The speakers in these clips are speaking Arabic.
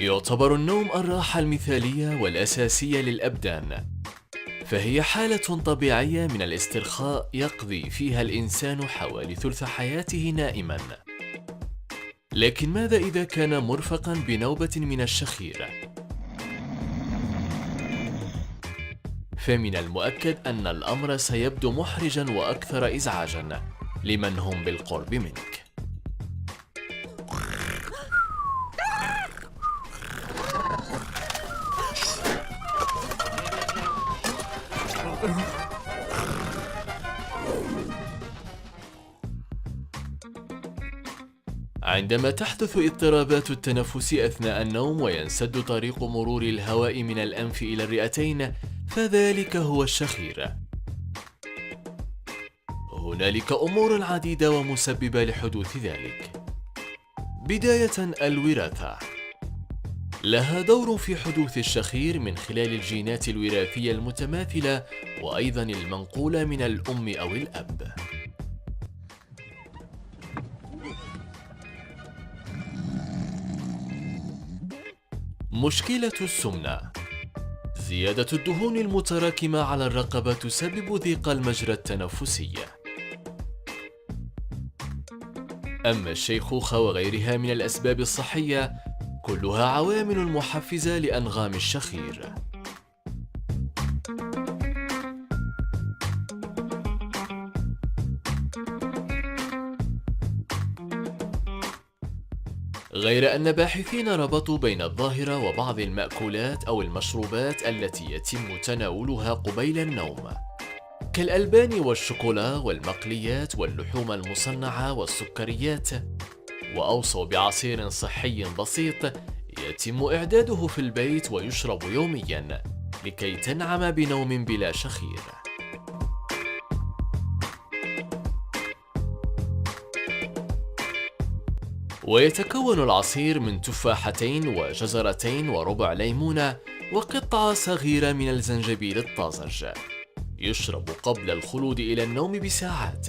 يعتبر النوم الراحة المثالية والأساسية للأبدان، فهي حالة طبيعية من الاسترخاء يقضي فيها الإنسان حوالي ثلث حياته نائما. لكن ماذا إذا كان مرفقا بنوبة من الشخير؟ فمن المؤكد أن الأمر سيبدو محرجا وأكثر إزعاجا لمن هم بالقرب منك. عندما تحدث اضطرابات التنفس أثناء النوم وينسد طريق مرور الهواء من الأنف إلى الرئتين، فذلك هو الشخير. هنالك أمور عديدة ومسببة لحدوث ذلك. بداية، الوراثة لها دور في حدوث الشخير من خلال الجينات الوراثية المتماثلة وأيضا المنقولة من الأم أو الأب. مشكلة السمنة: زيادة الدهون المتراكمة على الرقبة تسبب ضيق المجرى التنفسي. أما الشيخوخة وغيرها من الأسباب الصحية كلها عوامل محفزة لأنغام الشخير. غير أن باحثين ربطوا بين الظاهرة وبعض المأكولات أو المشروبات التي يتم تناولها قبيل النوم، كالألبان والشوكولا والمقليات واللحوم المصنعة والسكريات، وأوصوا بعصير صحي بسيط يتم إعداده في البيت ويشرب يومياً لكي تنعم بنوم بلا شخير. ويتكون العصير من تفاحتين وجزرتين وربع ليمونة وقطعة صغيرة من الزنجبيل الطازج. يشرب قبل الخلود إلى النوم بساعات.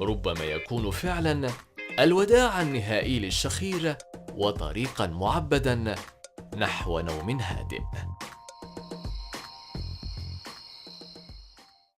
ربما يكون فعلا الوداع النهائي للشخير وطريقا معبدا نحو نوم هادئ.